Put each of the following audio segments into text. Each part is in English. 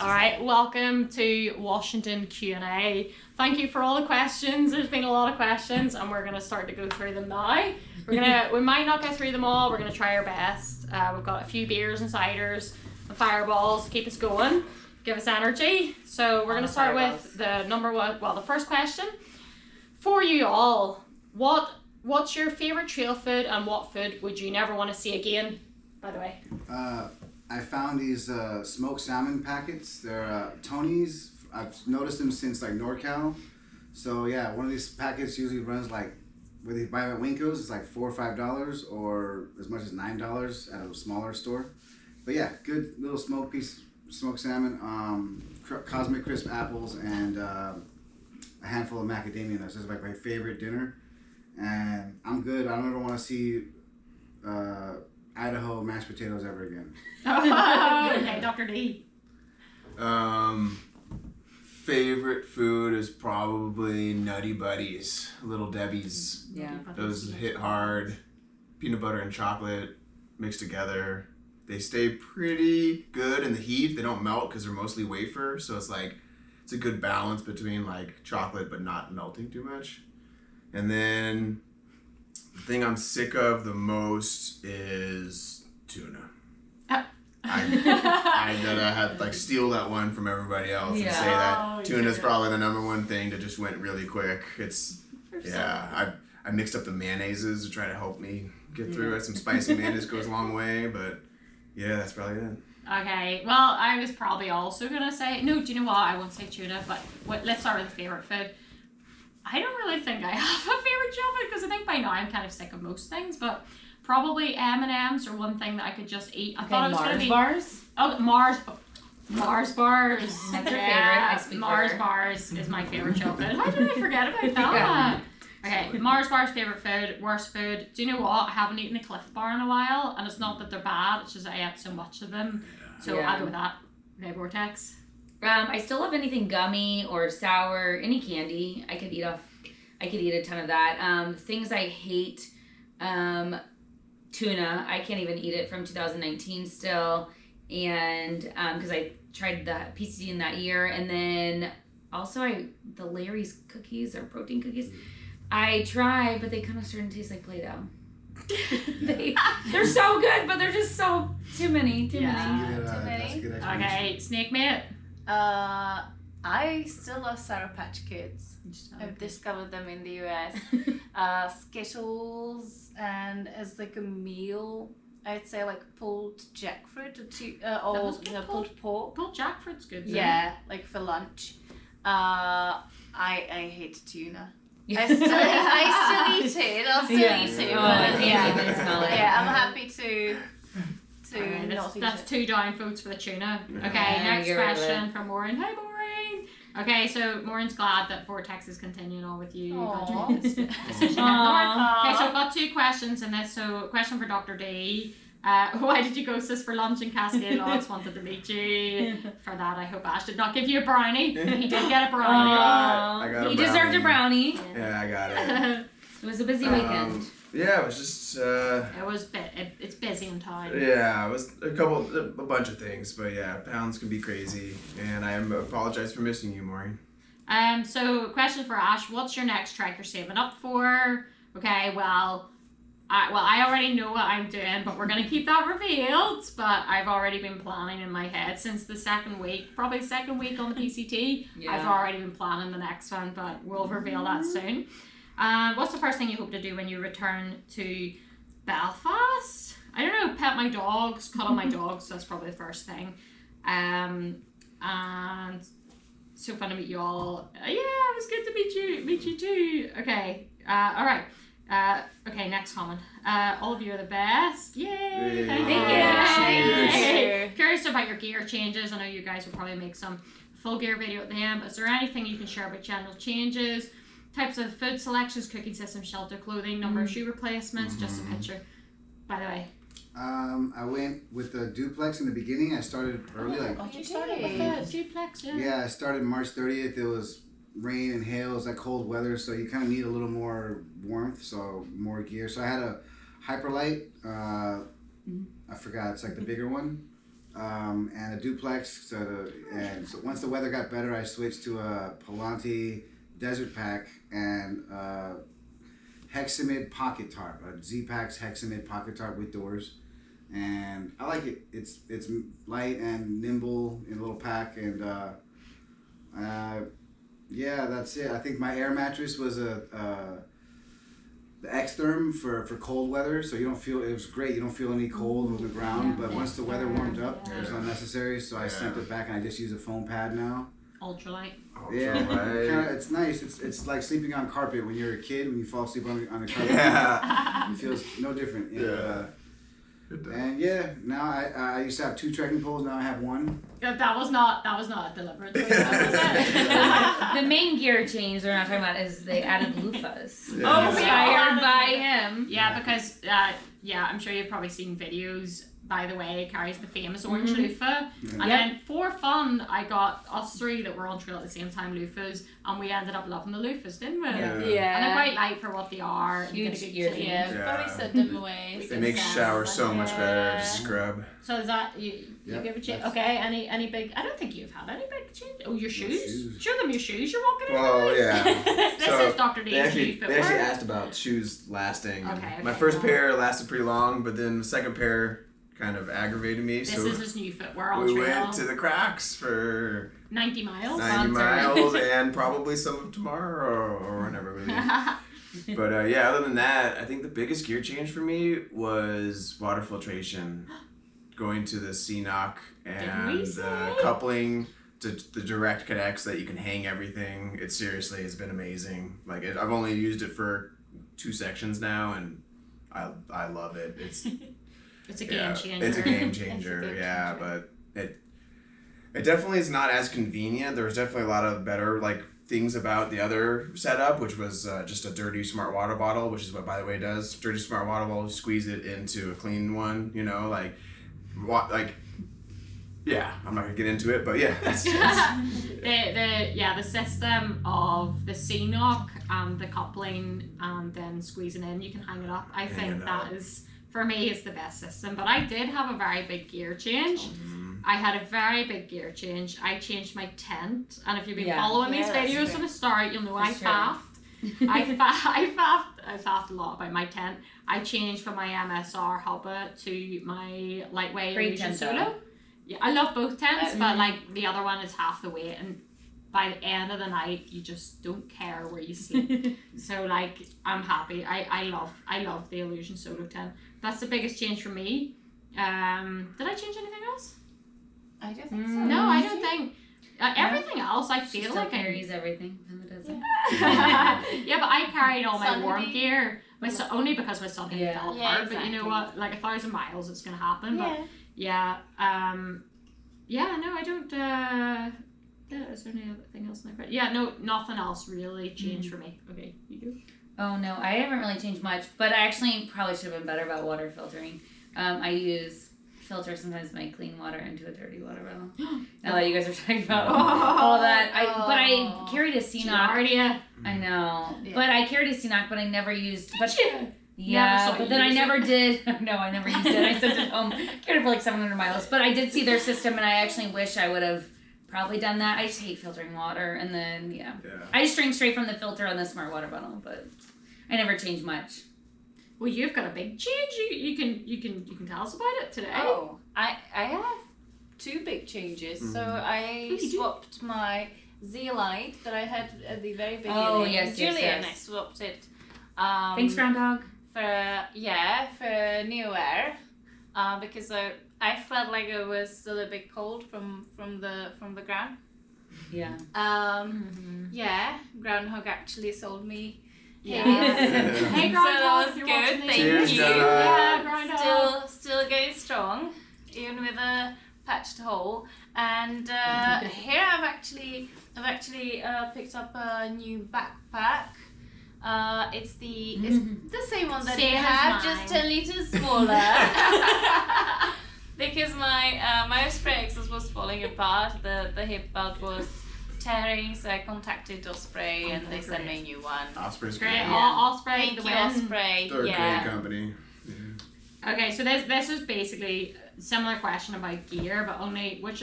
All right, welcome to Washington Q&A. Thank you for all the questions. There's been a lot of questions, and we're gonna start to go through them now. We might not get through them all. We're gonna try our best. We've got a few beers and ciders and fireballs to keep us going, give us energy. So we're gonna start with the the first question for you all. What's your favorite trail food, and what food would you never want to see again? By the way. I found these smoked salmon packets. They're Tony's. I've noticed them since like NorCal. So yeah, one of these packets usually runs like, where they buy at Winko's, it's like $4 or $5, or as much as $9 at a smaller store. But yeah, good little smoked salmon, Cosmic Crisp apples, and a handful of macadamia nuts. This is like my favorite dinner, and I'm good. I don't ever want to see Idaho mashed potatoes ever again. Okay, Dr. D. Favorite food is probably Nutty Buddies, Little Debbie's. Yeah. Those hit hard. Peanut butter and chocolate mixed together. They stay pretty good in the heat. They don't melt because they're mostly wafer, so it's a good balance between like chocolate but not melting too much. And then the thing I'm sick of the most is tuna. I had like steal that one from everybody else and say that tuna's probably the number one thing that just went really quick. I mixed up the mayonnaises to try to help me get through it. Some spicy mayonnaise goes a long way, but yeah, that's probably it. Okay, well, I was probably also gonna say, no, do you know what? I won't say tuna, but let's start with the favorite food. I don't really think I have a favorite chocolate because I think by now I'm kind of sick of most things, but probably M&M's are one thing that I could just eat. I thought it was Mars gonna be bars. Oh, Mars bars. That's your favorite. Mars bars is my favorite chocolate. How did I forget about that? Okay, Mars bars favorite food, worst food. Do you know what? I haven't eaten a Cliff Bar in a while, and it's not that they're bad. It's just I ate so much of them. So I'll go with that. Okay, Vortex. I still love anything gummy or sour, any candy. I could eat a ton of that. Things I hate, tuna. I can't even eat it from 2019 still, and because I tried the PCT in that year, and then also the Larry's cookies or protein cookies. I tried, but they kind of started to taste like Play-Doh. They're so good, but they're just too many. Too many. Okay, Snake Mate. I still love Sour Patch Kids. I've discovered them in the US. Skittles, and as like a meal, I'd say like pulled jackfruit or pulled pork. Pulled jackfruit's good. Yeah, like for lunch. I hate tuna. I still eat it. I'll still eat it. I'm happy to that's 2 down votes for the tuna. Okay, next question from Maureen. Hi, Maureen. Okay, so Maureen's glad that Vortex is continuing on with you. Decision. Okay, so I've got 2 questions in this. So, question for Dr. D. Why did you ghost us for lunch in Cascade Lodge? Wanted to meet you. For that, I hope Ash did not give you a brownie. He did get a brownie. I got a He deserved a brownie. Yeah, I got it. It was a busy weekend. Yeah, it was just. It's busy in town. Yeah, it was a bunch of things, but yeah, pounds can be crazy, and I apologize for missing you, Maureen. So question for Ash: what's your next trek you're saving up for? Okay, I already know what I'm doing, but we're gonna keep that revealed. But I've already been planning in my head since the second week on the PCT. Yeah. I've already been planning the next one, but we'll reveal that soon. What's the first thing you hope to do when you return to Belfast? I don't know, pet my dogs, cuddle my dogs, that's probably the first thing. And so fun to meet you all. Yeah, it was good to meet you too. Okay, alright. Okay, next comment. All of you are the best. Yay! Thank you. Curious about your gear changes. I know you guys will probably make some full gear video at the end, but is there anything you can share about general changes? Types of food selections, cooking system, shelter, clothing, number of shoe replacements, just a picture. By the way. I went with the duplex in the beginning. I started early. You started with the duplex, yeah. Yeah, I started March 30th. It was rain and hail. It was like cold weather, so you kind of need a little more warmth, so more gear. So I had a Hyperlight. I forgot. It's like the bigger one. and a duplex. So once the weather got better, I switched to a Palante desert pack and Hexamid pocket tarp, a Z-Pack's Hexamid pocket tarp with doors. And I like it. It's light and nimble in a little pack, and yeah, that's it. I think my air mattress was the X-Therm for cold weather, so you don't feel, it was great. You don't feel any cold on the ground, but once the weather warmed up, it was unnecessary, so I sent it back and I just use a foam pad now. Ultralight. Yeah, it's nice. It's like sleeping on carpet when you're a kid, when you fall asleep on the carpet. Yeah. It feels no different. Yeah. And yeah, now I used to have 2 trekking poles. Now I have 1. That was not a deliberate choice, was it? The main gear change they're not talking about is they added loofahs. Yeah. Oh, Inspired by him. Yeah, because I'm sure you've probably seen videos. By the way, carries the famous orange loofah. And then for fun, I got us 3 that were on trail at the same time loofahs, and we ended up loving the loofahs, didn't we? Yeah. And they're quite light for what they are. Huge You get a good gear clean. change. Yeah, but we set them away. They make shower so much better. Just scrub. So is that you give a change? Okay. Any big? I don't think you've had any big change. Oh, your shoes. Show them your shoes. You're walking in. Well, yeah. This is Dr. D's They footwear. actually asked about shoes lasting. Okay, My first pair lasted pretty long, but then the second pair kind of aggravated me. This so is his new footwear on we trail. went to the cracks for 90 miles. 90 miles and probably some of tomorrow or whenever we leave. But yeah, other than that, I think the biggest gear change for me was water filtration. Going to the CNOC and the coupling to the direct connects that you can hang everything. It seriously has been amazing. Like I've only used it for 2 sections now, and I love it. It's a game changer. It's a game changer, yeah, but it definitely is not as convenient. There's definitely a lot of better things about the other setup, which was just a dirty smart water bottle, which is what By the Way does. Dirty smart water bottle, squeeze it into a clean one, yeah, I'm not gonna get into it, but yeah. The system of the CNOC and the coupling and then squeezing in, you can hang it up. I think that is, for me, is the best system. But I did have a very big gear change. I had a very big gear change. I changed my tent, and if you've been following these videos from the start, you'll know I faffed. I faffed a lot about my tent. I changed from my MSR Hubba to my lightweight Illusion Solo. Yeah, I love both tents, but the other one is half the weight, and by the end of the night, you just don't care where you sleep. So I'm happy. I love the Illusion Solo tent. That's the biggest change for me. Did I change anything else? I don't think so. No, I don't think. Everything else, I feel like carries everything in the desert. Yeah, but I carried all my Sun warm hoodie. gear. Only because my sun hoodie fell apart. Yeah, But you know exactly. what? 1,000 miles, it's gonna happen. Yeah. But yeah, no, I don't. Is there anything else in there? Yeah, no, nothing else really changed for me. Okay, you go. Oh no, I haven't really changed much, but I actually probably should have been better about water filtering. I filter sometimes my clean water into a dirty water bottle. Now that you guys are talking about all that, but I carried a CNOC. I know, but I carried a CNOC, but I never used. Yeah, but then I never did. No, I never used it. I sent it home. Carried it for 700 miles. But I did see their system, and I actually wish I would have probably done that. I just hate filtering water, and then I just drink straight from the filter on the smart water bottle. But I never changed much. Well, you've got a big change. You can tell us about it today. Oh, I have 2 big changes. So I swapped my Z-Lite that I had at the very beginning. Oh, yes, Julian, I swapped it. Thanks, Groundhog. For new air, because I felt like it was still a bit cold from the ground. Yeah. Yeah, Groundhog actually sold me. Yeah. Hey, Groundhog, so that was if you're good. watching Thank this. Cheers, you. Groundhog. Yeah, Groundhog. Still going strong, even with a patched hole. And here I've actually picked up a new backpack. It's the same one that Same you as have, mine. just a little smaller. Because my Osprey Exos was falling apart. The hip belt was tearing, so I contacted Osprey and they sent me a new one. Osprey's Great. great. Osprey, Thank the you, win. Osprey. They're a Yeah. great company. Okay, so this is basically similar question about gear, but only which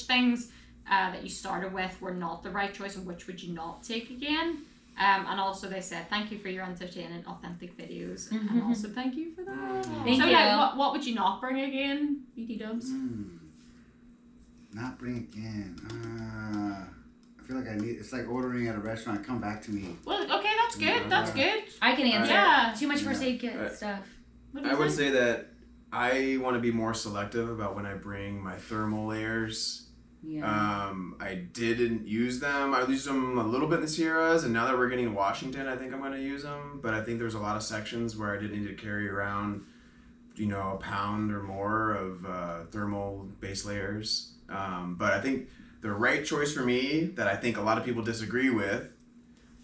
things that you started with were not the right choice, and which would you not take again? And also they said thank you for your entertaining, authentic videos, and also thank you for that. Thank so you. like, what would you not bring again, BT Dubs? Not bring again. I feel like it's like ordering at a restaurant. Come back to me. Well, okay, that's good. That's good. I can answer. Yeah. Too much first aid kit stuff. What do I you would think? say that I want to be more selective about when I bring my thermal layers. Yeah. I didn't use them. I used them a little bit in the Sierras, and now that we're getting to Washington, I think I'm going to use them. But I think there's a lot of sections where I didn't need to carry around, a pound or more of thermal base layers. But I think the right choice for me that I think a lot of people disagree with,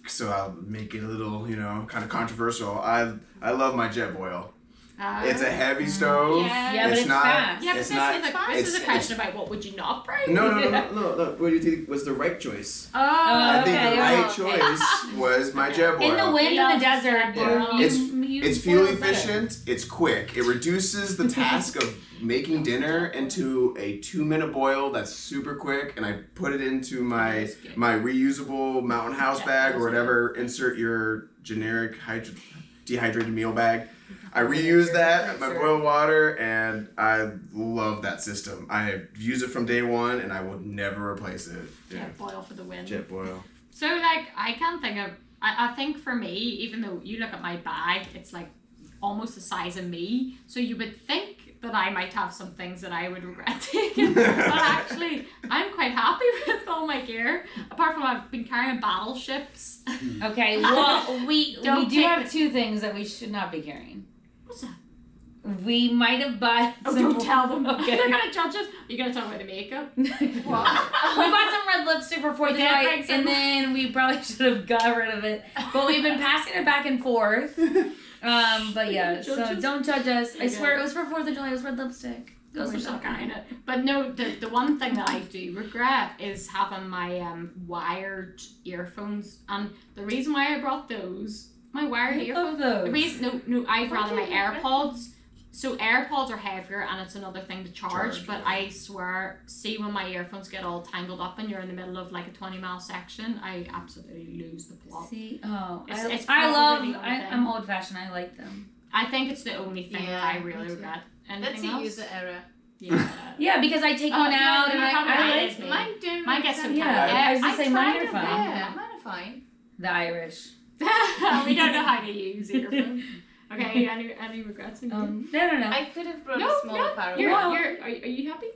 so I'll make it a little, kind of controversial. I love my jet boil. It's a heavy stove. Yeah, but it's it's not. fast. Yeah, but It's this, not. is a, this is a question about what would you not bring? No. What do you think was the right choice? Oh, I think okay, the right okay. choice was my jet boil. In the wind in the desert, It's fuel efficient. It's quick. It reduces the task of making dinner into a 2-minute boil that's super quick, and I put it into my reusable Mountain House bag or whatever. Insert your generic dehydrated meal bag. I reuse that, my boiled water, and I love that system. I use it from day one, and I will never replace it. Jet boil for the win. Jet boil. So like I can't think of. I think for me, even though you look at my bag, it's like almost the size of me. So you would think that I might have some things that I would regret taking, but actually I'm quite happy with all my gear. Apart from I've been carrying battleships. Okay, well, we Don't do take have it. 2 things that we should not be carrying. What's that? We might have bought Oh, some... don't tell them. Okay. They're gonna judge us. You're gonna talk about the makeup. We bought some red lipstick for 4th of We did July, bring some. and then we probably should have got rid of it. But we've been passing it back and forth. But yeah, so Judges? don't judge us. I Okay. swear it was for 4th of July. It was red lipstick. We're still carrying it. But no, the one thing that I do regret is having my wired earphones. And the reason why I brought those, my wired I earphones. love The those. reason, no, I'd Why rather do my you regret AirPods. So AirPods are heavier and it's another thing to charge. But I swear, see when my earphones get all tangled up and you're in the middle of like a 20-mile section, I absolutely lose the plot. See, It's I probably love. the only thing. I'm old fashioned. I like them. I think it's the only thing that I Yeah, really me too. regret. That's Anything a else? user error. Yeah. Yeah, because I take Oh, one yeah, out and you have I mine. like It's me. Mine do. Mine gets some Yeah, time. I was gonna say mine tried are it, fine. Yeah, mine are fine. the Irish. We don't know how to use earphones. Okay, any regrets? In you? No. I could have brought No, a smaller power. You're, Well- are you happy?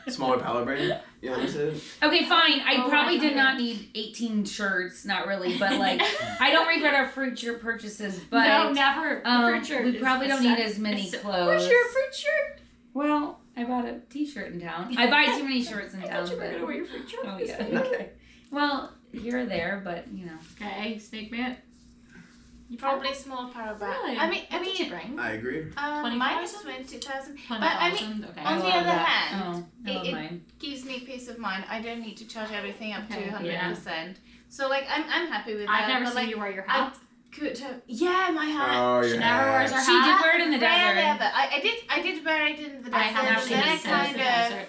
A smaller palette brand. You know what I'm saying? Okay, fine. I Oh, probably my did God. not need 18 shirts. Not really, but like I don't regret our fruit shirt purchases. But no, never. The fruit shirt we is probably a don't need set- as many a set- clothes. Where's your fruit shirt? Well, I bought a T-shirt in town. I buy too many shirts in I town. thought you were but- gonna wear your fruit shirt. Oh this yeah. week. Okay. Well, here or there, but you know. Okay, snake mate. You Probably small power back. Really? I mean, What did you bring? I agree. mine is 20,000? 20,000. 20,000. Okay. on I the love other that. hand, I love it- mine. Gives me peace of mind. I don't need to charge everything up Okay, to 100%. yeah. So like, I'm happy with I've that. never but seen like, you wear your hat. could have. Yeah, my hat. Oh, She your never hat. wears her She did hat. wear it in the Rarely desert. ever. I did wear it in the I desert. have never never seen then I it seen kind the of. desert.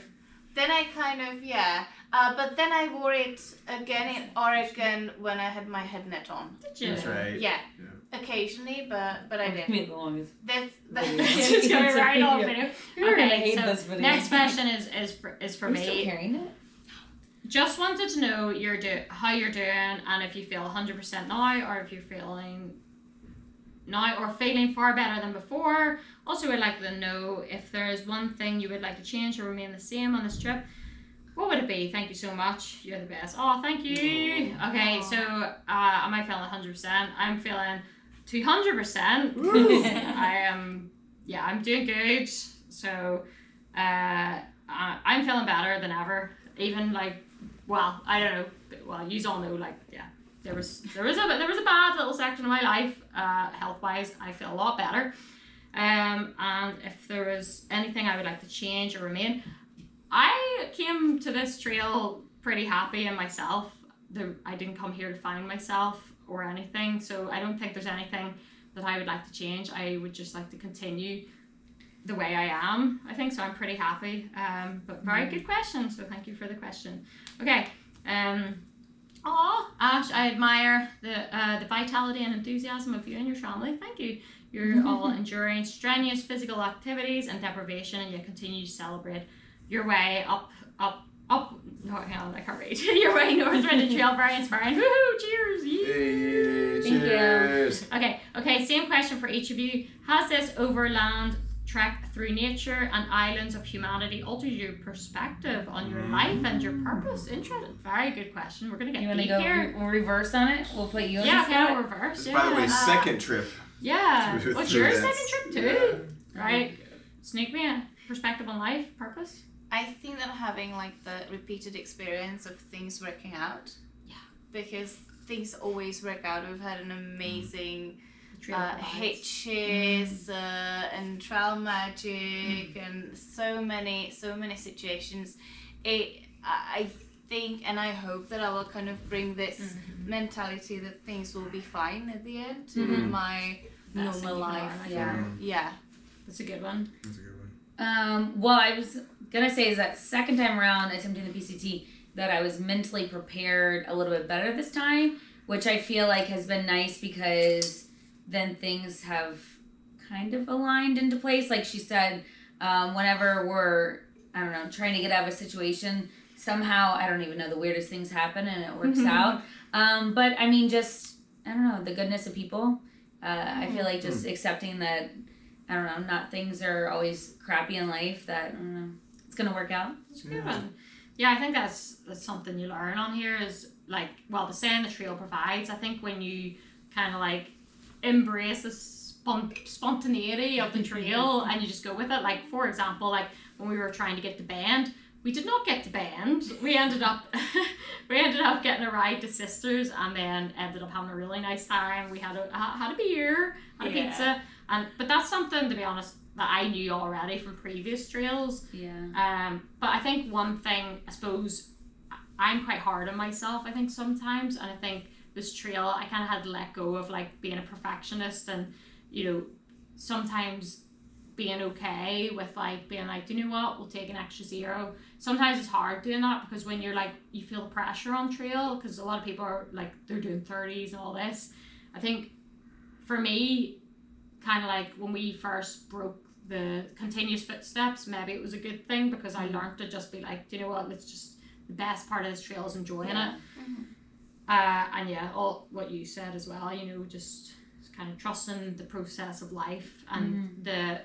Then I kind of, yeah. But then I wore it again in Oregon when I had my head net on. Did you? That's right. Yeah. Occasionally, but I didn't. Me the longest. That's She's gonna write all video. You're gonna Okay, hate so this video. next question is for Are you still me. carrying it? Just wanted to know how you're doing and if you feel 100% now or if you're feeling now or feeling far better than before. Also would like to know if there is one thing you would like to change or remain the same on this trip. What would it be? Thank you so much. You're the best. Oh, thank you. Okay, so am I feeling 100%? I'm feeling 200%. I am, yeah, I'm doing good. So I'm feeling better than ever. Even like, well, I don't know. Well, you all know, like, yeah, there was a bad little section of my life, health wise. I feel a lot better. And if there was anything I would like to change or remain, I came to this trail pretty happy in myself. I didn't come here to find myself or anything, so I don't think there's anything that I would like to change. I would just like to continue the way I am, I think, so I'm pretty happy. But very good question, so thank you for the question. Okay. Ash, I admire the vitality and enthusiasm of you and your family. Thank you. You're all enduring strenuous physical activities and deprivation, and you continue to celebrate your way up. No, hang on, I can't read. Your way north through the trail, very inspiring. Woohoo! Cheers! Hey, Thank cheers. Okay. Same question for each of you. Has this overland trek through nature and islands of humanity altered your perspective on your life and your purpose? Interesting. Very good question. We're gonna get You want to deep go here. we'll reverse on it? We'll put you in Yeah, the spot? we'll reverse. By the way, second trip. Yeah. through- What's through your that. second trip too? Right. Sneak me a perspective on life, purpose. I think that having like the repeated experience of things working out. Yeah. Because things always work out. We've had an amazing Trail provides. hitches and trail magic and so many situations. I think and I hope that I will kind of bring this mentality that things will be fine at the end in my normal life. Yeah. That's a good one. That's a good one. Well, I was gonna say is that second time around attempting the PCT that I was mentally prepared a little bit better this time, which I feel like has been nice because then things have kind of aligned into place. Like she said, whenever we're, I don't know, trying to get out of a situation, somehow, I don't even know, the weirdest things happen and it works out. But I mean, just, I don't know, the goodness of people. I feel like just accepting that, I don't know, not things are always crappy in life, that, I don't know, it's going to work out. That's a good one. Yeah, I think that's something you learn on here is like, well, the saying the trail provides. I think when you kind of like embrace the spontaneity of the trail and you just go with it. Like, for example, like when we were trying to get to Bend, we did not get to Bend. We ended up getting a ride to Sisters and then ended up having a really nice time. We had a beer, had a pizza, but that's something, to be honest, that I knew already from previous trails. Yeah. But I think one thing, I suppose, I'm quite hard on myself, I think, sometimes, and I think this trail, I kind of had to let go of, like, being a perfectionist and, you know, sometimes being okay with, like, being like, do you know what, we'll take an extra 0. Sometimes it's hard doing that because when you're, like, you feel the pressure on trail, because a lot of people are, like, they're doing 30s and all this. I think, for me, kind of like when we first broke the continuous footsteps, maybe it was a good thing because I learned to just be like, do you know what, let's just, the best part of this trail is enjoying it. And yeah, all what you said as well, you know, just kind of trusting the process of life and the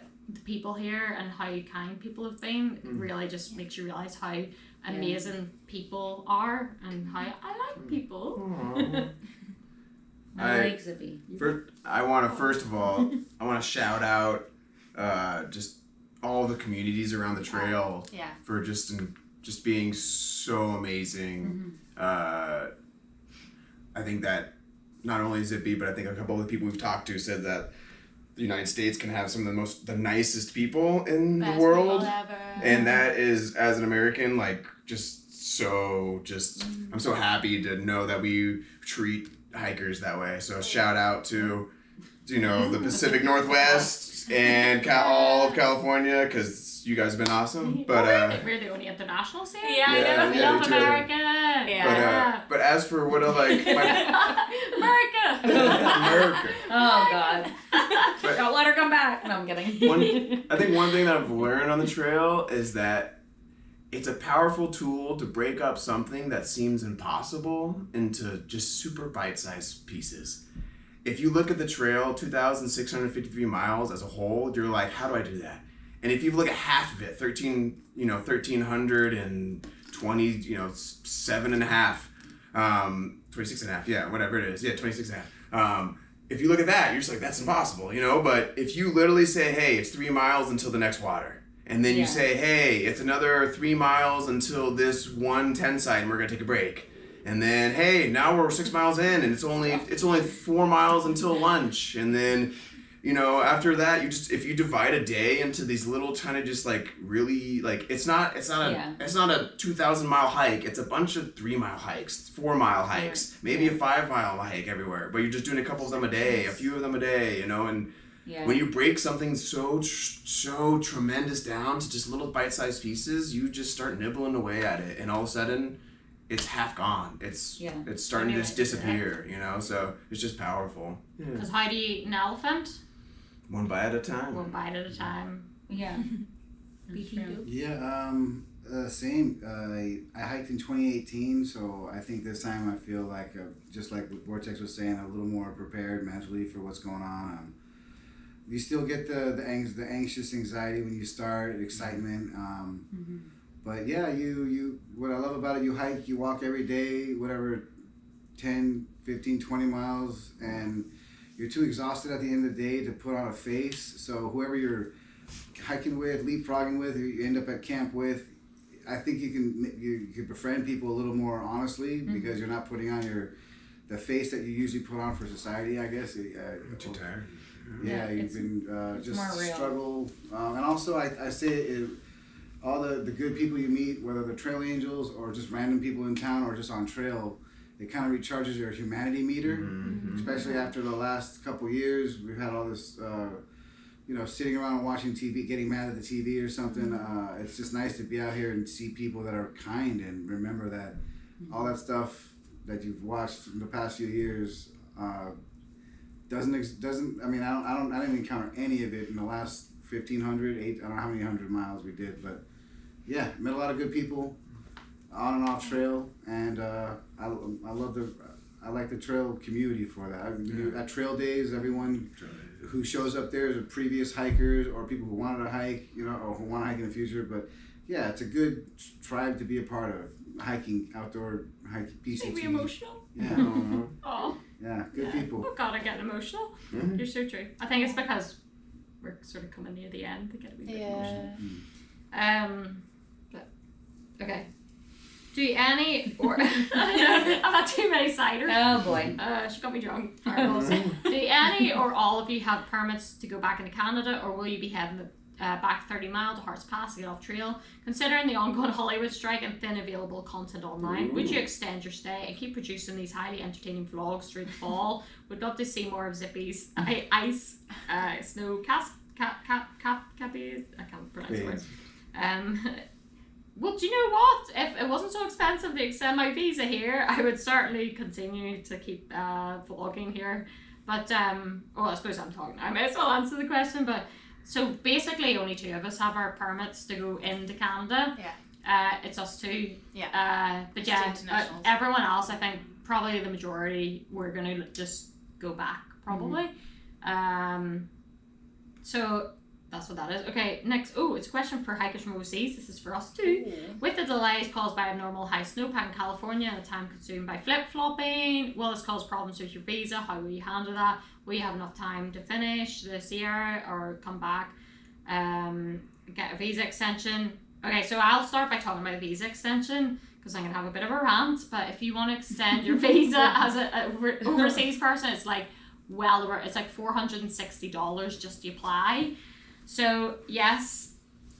people here and how kind people have been really just makes you realize how amazing people are and how I like people. I like Zippy. I want to, first of all, I want to shout out just all the communities around the trail for just being so amazing. I think that not only Zippy, but I think a couple of the people we've talked to said that the United States can have some of the nicest people in the world. And that is, as an American, like, I'm so happy to know that we treat hikers that way. So shout out to, you know, the Pacific Northwest and all of California, because you guys have been awesome. But we're the only internationals here. I know. We love America. But as for what I like, America. Oh God! Don't let her come back. No, I'm kidding. I think one thing that I've learned on the trail is that it's a powerful tool to break up something that seems impossible into just super bite-sized pieces. If you look at the trail, 2,653 miles as a whole, you're like, how do I do that? And if you look at half of it, 1,320, 7 and a half, 26 and a half, yeah, whatever it is, 26 and a half. If you look at that, you're just like, that's impossible, but if you literally say, hey, it's 3 miles until the next water, and then you say, hey, it's another 3 miles until this 110 site, and we're gonna take a break. And then, hey, now we're 6 miles in, and it's only 4 miles until lunch. And then, after that, if you divide a day into these little kind of just like really like it's not a 2,000-mile hike. It's a bunch of 3-mile hikes, 4-mile hikes, maybe a 5-mile hike everywhere. But you're just doing a couple of them a day, a few of them a day, and Yeah. When you break something so tremendous down to just little bite-sized pieces, you just start nibbling away at it, and all of a sudden, it's half gone. It's starting to just disappear, you know. So it's just powerful. Because how do you eat an elephant? One bite at a time. One bite at a time. Yeah. Yeah, same. I hiked in 2018, so I think this time I feel like, just like what Vortex was saying, a little more prepared mentally for what's going on. You still get the anxious anxiety when you start, excitement. But yeah, you what I love about it, you hike, you walk every day, whatever, 10, 15, 20 miles, and you're too exhausted at the end of the day to put on a face. So whoever you're hiking with, leapfrogging with, or you end up at camp with, I think you can befriend people a little more honestly because you're not putting on the face that you usually put on for society, I guess. I'm too tired. Yeah, you can just more real. struggle. And also, I say all the good people you meet, whether they're trail angels or just random people in town or just on trail, it kind of recharges your humanity meter, especially after the last couple years. We've had all this, sitting around and watching TV, getting mad at the TV or something. It's just nice to be out here and see people that are kind and remember that all that stuff that you've watched in the past few years doesn't. I mean, I didn't encounter any of it in the last 1,500, I don't know how many hundred miles we did, but yeah, met a lot of good people on and off trail, and I like the trail community for that. At trail days, everyone who shows up there is previous hikers or people who wanted to hike, or who want to hike in the future. But yeah, it's a good tribe to be a part of. Hiking, outdoor hiking, PCT. Make me emotional. Yeah. Oh. Yeah, good people. Oh God, I get emotional. You're so true. I think it's because we're sort of coming near the end to get a wee bit emotional. But okay. Do any or I've had too many ciders. Oh boy. She got me drunk. Do any or all of you have permits to go back into Canada, or will you be heading back 30 miles to Hearts Pass to get off trail? Considering the ongoing Hollywood strike and thin available content online, would you extend your stay and keep producing these highly entertaining vlogs through the fall? Would love to see more of Zippy's ice snow cappies. I can't pronounce the word. Well, do you know what? If it wasn't so expensive to extend my visa here, I would certainly continue to keep vlogging here. But, I suppose I'm talking now. I may as well answer the question. But so basically, only two of us have our permits to go into Canada. Yeah. It's us two. Yeah. But Just yeah, internationals. everyone else, I think probably the majority, we're going to just go back, probably. So that's what that is. Okay, next. Oh, it's a question for hikers from overseas. This is for us too. With the delays caused by abnormal high snowpack in California and the time consumed by flip-flopping, will this cause problems with your visa? How will you handle that? Will you have enough time to finish the Sierra or come back, get a visa extension? Okay, so I'll start by talking about visa extension because I'm going to have a bit of a rant. But if you want to extend your visa as an overseas person, it's like it's like $460 just to apply. So yes,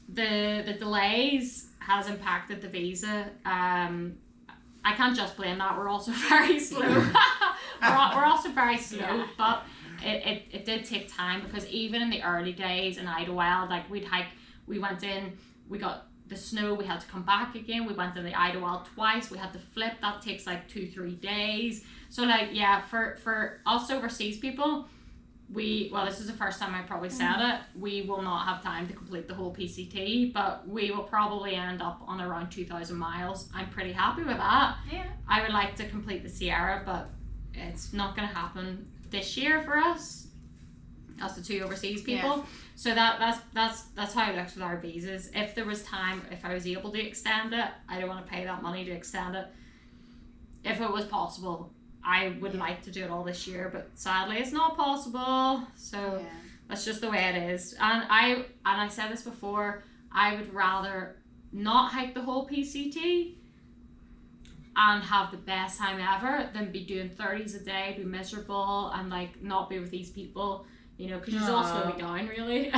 the delays has impacted the visa. I can't just blame that. We're also very slow. we're also very slow, but it did take time because even in the early days in Idlewild, like we went in, we got the snow, we had to come back again. We went in the Idlewild twice. We had to flip. That takes like 2-3 days. So like yeah, for us overseas people, this is the first time I probably said it, we will not have time to complete the whole PCT, but we will probably end up on around 2,000 miles. I'm pretty happy with that. Yeah. I would like to complete the Sierra, but it's not going to happen this year for us, as the two overseas people. Yeah. So that's how it looks with our visas. If there was time, if I was able to extend it, I don't want to pay that money to extend it. If it was possible, I would like to do it all this year, but sadly it's not possible. So that's just the way it is. And I said this before, I would rather not hike the whole PCT and have the best time ever than be doing 30s a day, be miserable and like not be with these people, because you all slow me down really. You're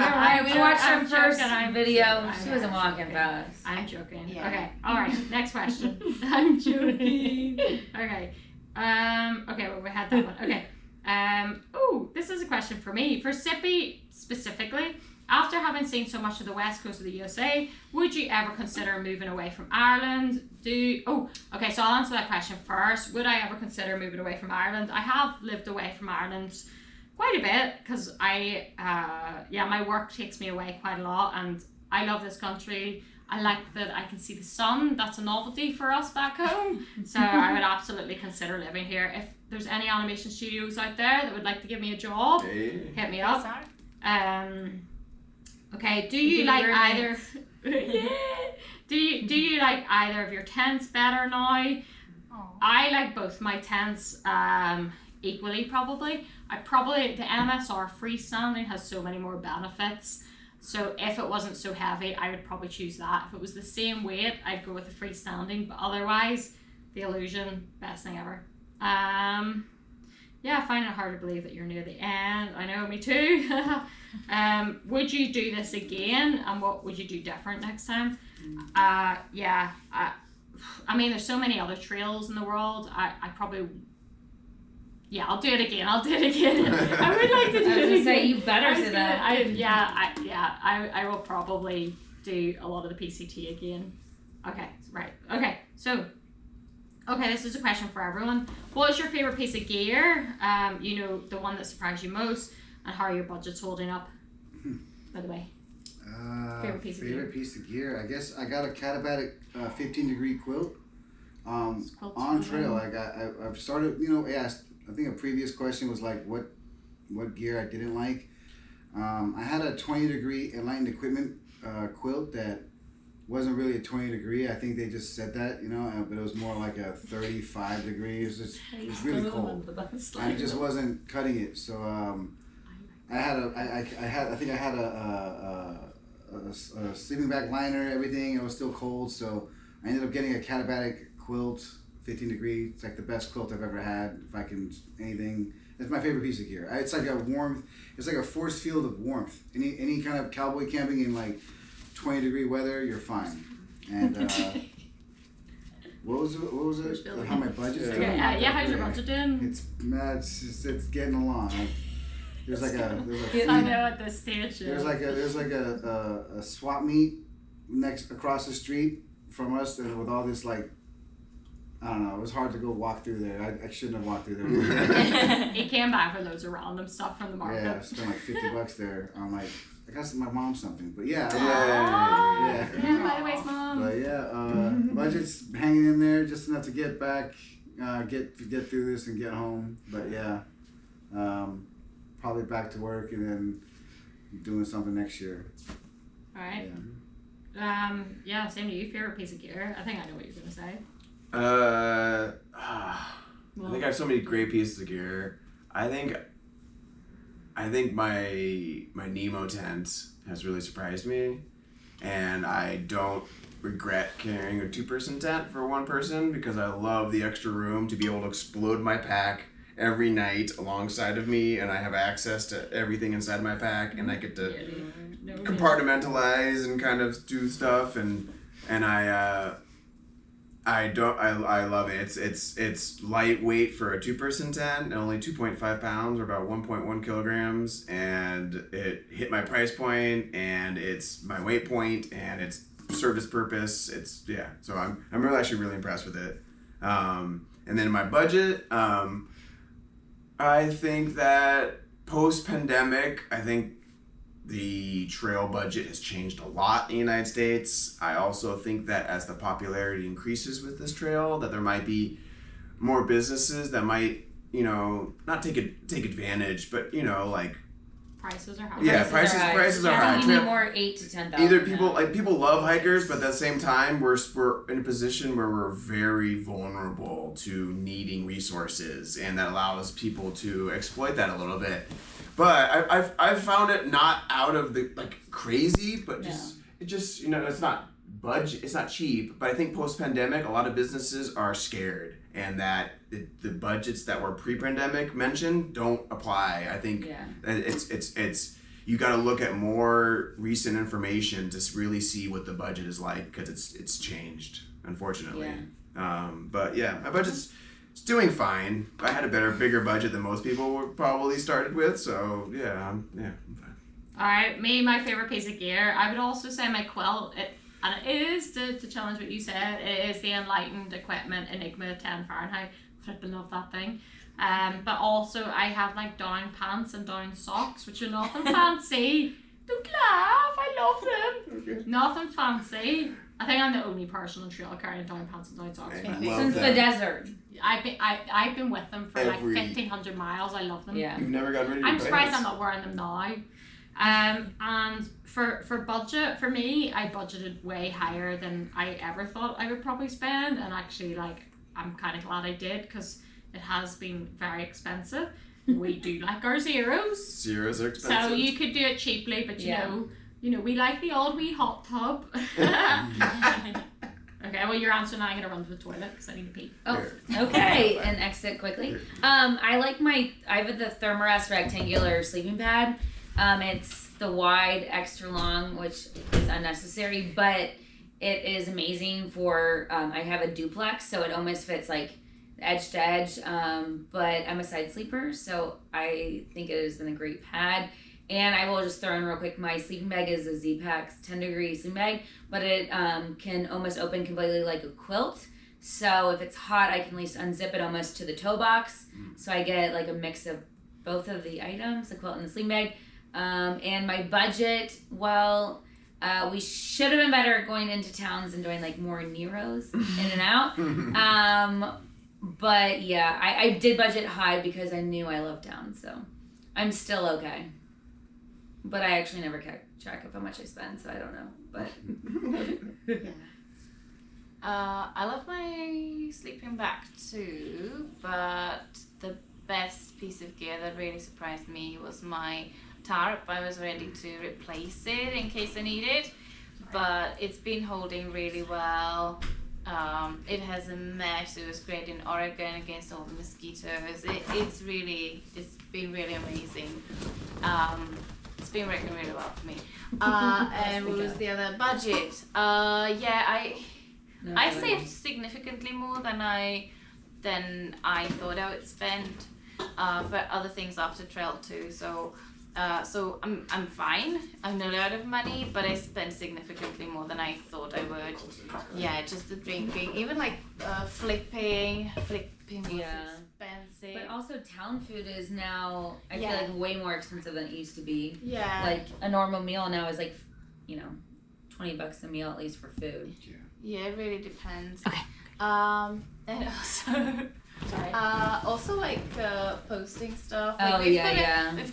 right. We watched her first video. She I'm wasn't walking joking. fast. I'm joking. Yeah. Okay. All right. Next question. I'm joking. Okay. Okay. Well, we had that one. Okay. This is a question for me. For Zippy specifically, after having seen so much of the west coast of the USA, would you ever consider moving away from Ireland? So I'll answer that question first. Would I ever consider moving away from Ireland? I have lived away from Ireland quite a bit because my work takes me away quite a lot, and I love this country. I like that I can see the sun. That's a novelty for us back home. So I would absolutely consider living here. If there's any animation studios out there that would like to give me a job, hit me up. Okay, do you like either do you like either of your tents better now? I like both my tents equally probably. The MSR freestanding has so many more benefits. So if it wasn't so heavy, I would probably choose that. If it was the same weight, I'd go with the freestanding. But otherwise, the Illusion, best thing ever. I find it hard to believe that you're near the end. I know, me too. Would you do this again? And what would you do different next time? I mean, there's so many other trails in the world. I probably... Yeah, I'll do it again. I would like to do it again. I was gonna say, you better say that. I will probably do a lot of the PCT again. Okay, right. Okay, so, this is a question for everyone. What is your favorite piece of gear? The one that surprised you most, and how are your budgets holding up? By the way, favorite piece of gear. I guess I got a Catabatic 15-degree quilt. On trail, I've started. I think a previous question was like what gear I didn't like. I had a 20-degree Enlightened Equipment quilt that wasn't really a 20-degree. I think they just said that, but it was more like a 35 degrees. It was really cold, and it just wasn't cutting it. So I had a sleeping bag liner, everything. It was still cold, so I ended up getting a Catabatic quilt. 15 degree. It's like the best quilt I've ever had. If I can, anything. It's my favorite piece of gear. It's like a warmth. It's like a force field of warmth. Any kind of cowboy camping in like 20-degree weather, you're fine. And what was it? How my budget's doing? How's your budget doing? It's getting along. There's I know at this stage. There's like a swap meet across the street from us, and with all this like. I don't know. It was hard to go walk through there. I shouldn't have walked through there. He came back with loads of random stuff from the market. Yeah, I spent like $50 there on like I got my mom something, but yeah. By the way, mom. But budget's hanging in there just enough to get back, get through this and get home. But probably back to work and then doing something next year. All right. Same to you. Favorite piece of gear? I think I know what you're gonna say. I think I have so many great pieces of gear. I think my Nemo tent has really surprised me, and I don't regret carrying a 2-person tent for 1 person because I love the extra room to be able to explode my pack every night alongside of me, and I have access to everything inside my pack, and I get to compartmentalize and kind of do stuff, and I love it. It's lightweight for a 2-person tent, and only 2.5 pounds or about 1.1 kilograms, and it hit my price point, and it's my weight point, and it's served its purpose. So I'm really actually really impressed with it. And then my budget, I think that post-pandemic, I think the trail budget has changed a lot in the United States. I also think that as the popularity increases with this trail, that there might be more businesses that might, not take advantage, but like prices are high. Yeah, prices are high. You need more 8 to 10,000. Either people love hikers, but at the same time, we're in a position where we're very vulnerable to needing resources, and that allows people to exploit that a little bit. But I've found it not out of the crazy, but it's not budget. It's not cheap. But I think post pandemic, a lot of businesses are scared, and that the budgets that were pre-pandemic mentioned don't apply. I think it's you got to look at more recent information to really see what the budget is like, because it's changed, unfortunately. But yeah, my budget's it's doing fine. I had a bigger budget than most people were probably started with, so yeah, I'm fine. Alright, my favourite piece of gear, I would also say my quilt, and it is, to challenge what you said, it is the Enlightened Equipment Enigma 10 Fahrenheit. Flippin' love that thing. But also I have like down pants and down socks, which are nothing fancy. Don't laugh, I love them. Okay. Nothing fancy. I think I'm the only person on trail carrying down pants and down socks. I love Since that. the desert. I've been with them for like Every- 1,500 miles. I love them. Yeah. You've never gotten rid of your I'm surprised pants? I'm not wearing them now. And for budget, for me, I budgeted way higher than I ever thought I would probably spend, and actually, like, I'm kind of glad I did, because it has been very expensive. We do like our zeros, Zeros are expensive. so you could do it cheaply, but Yeah. you know, we like the old wee hot tub. Okay, well, your answer now. I'm gonna run to the toilet because I need to pee. Oh, okay, and exit quickly. I have the Thermarest rectangular sleeping pad. It's the wide, extra long, which is unnecessary, but it is amazing for, I have a duplex, so it almost fits like edge to edge, but I'm a side sleeper, so I think it has been a great pad. And I will just throw in real quick, my sleeping bag is a Z-Pack's 10-degree sleeping bag, but it can almost open completely like a quilt. So if it's hot, I can at least unzip it almost to the toe box. So I get like a mix of both of the items, the quilt and the sleeping bag. And my budget, well, we should have been better going into towns and doing like more Neros in and out. But yeah, I did budget high because I knew I loved towns, so I'm still okay. But I actually never kept track of how much I spend, so I don't know. But I love my sleeping bag too, but the best piece of gear that really surprised me was my tarp. I was ready to replace it in case I need it, but it's been holding really well. It has a mesh. It was great in Oregon against all the mosquitoes. It's been really amazing. It's been working really well for me. And what was the other budget? I saved significantly more than I thought I would spend for other things after trail too. So I'm fine. I'm not out of money, but I spent significantly more than I thought I would. Yeah, just the drinking, even like flipping was expensive. But also town food is now, I feel like way more expensive than it used to be. Yeah. Like a normal meal now is like, $20 a meal at least for food. Yeah, it really depends. Okay. And also like posting stuff. Like we've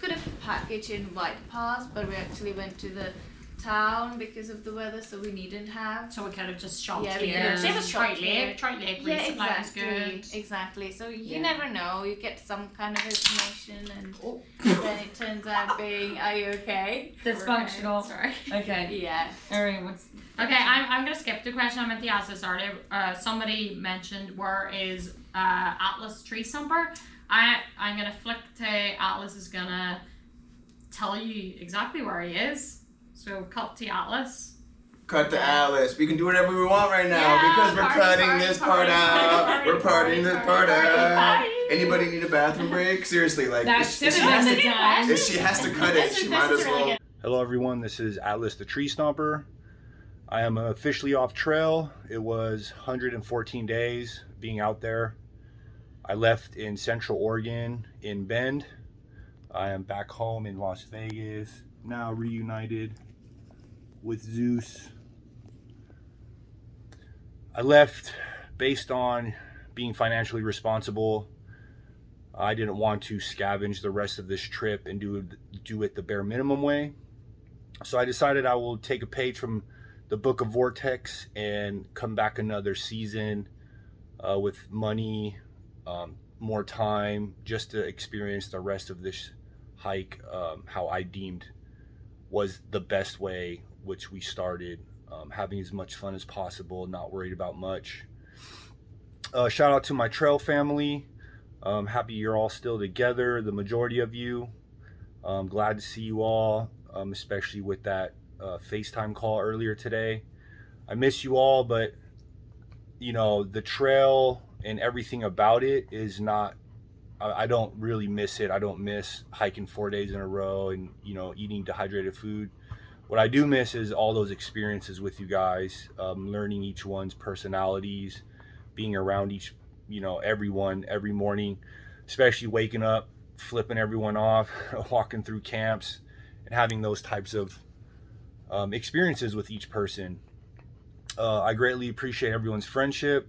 got a package in White Pass, but we actually went to the town because of the weather, so we needn't have. So we could have just shopped Yeah, here. we Same could as have Trout Lake. Trout Lake resupply was good. Exactly. So you Yeah. never know. You get some kind of information, and then it turns out being, "Are you okay?" Dysfunctional. Sorry. Okay. Yeah. Alright, Okay, I'm gonna skip the question. I meant to ask this earlier. Somebody mentioned where is Atlas tree stumper. I'm gonna flick to Atlas is gonna tell you exactly where he is. So cut to Atlas. Cut to Alice. We can do whatever we want right now Yeah, because we're party, cutting party, this party, part out. party, We're partying this party, part party, out. party. Anybody need a bathroom break? Seriously, like That if should she have has been the to, time. if she has to cut it, she might as well. Hello everyone, this is Atlas the Tree Stomper. I am officially off trail. It was 114 days being out there. I left in Central Oregon in Bend. I am back home in Las Vegas, now reunited with Zeus. I left based on being financially responsible. I didn't want to scavenge the rest of this trip and do it the bare minimum way. So I decided I will take a page from the Book of Vortex and come back another season with money, more time, just to experience the rest of this hike how I deemed was the best way, which we started, having as much fun as possible, not worried about much. Shout out to my trail family. Happy you're all still together, the majority of you. Glad to see you all, especially with that FaceTime call earlier today. I miss you all, but the trail and everything about it is not, I don't really miss it. I don't miss hiking 4 days in a row and, you know, eating dehydrated food. What I do miss is all those experiences with you guys, learning each one's personalities, being around each, you know, everyone every morning, especially waking up, flipping everyone off, walking through camps, and having those types of experiences with each person. I greatly appreciate everyone's friendship,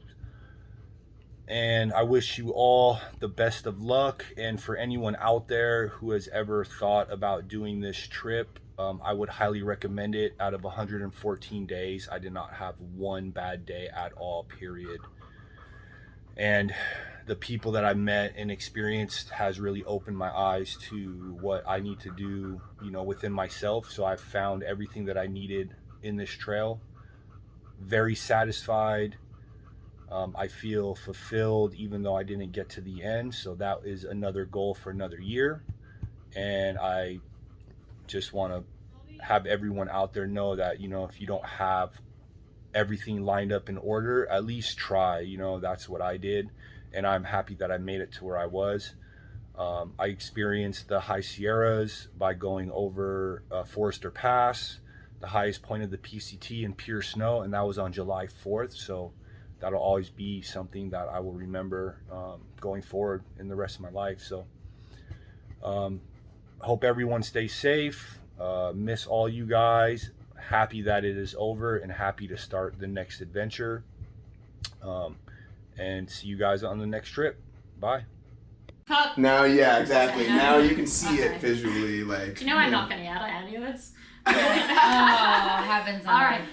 and I wish you all the best of luck. And for anyone out there who has ever thought about doing this trip, I would highly recommend it. Out of 114 days, I did not have one bad day at all, period. And the people that I met and experienced has really opened my eyes to what I need to do, you know, within myself. So I've found everything that I needed in this trail. Very satisfied. I feel fulfilled even though I didn't get to the end. So that is another goal for another year. And I just want to have everyone out there know that, you know, if you don't have everything lined up in order, at least try. You know, that's what I did. And I'm happy that I made it to where I was. I experienced the high Sierras by going over Forester Pass, the highest point of the PCT in pure snow, and that was on July 4th. So that'll always be something that I will remember going forward in the rest of my life. So hope everyone stays safe. Miss all you guys. Happy that it is over and happy to start the next adventure. And see you guys on the next trip. Bye. Cut. Now, yeah, exactly. Okay. Now you can see Okay. it visually. Like, Do you know I'm not going to edit any of this? Oh, heavens on All right. earth.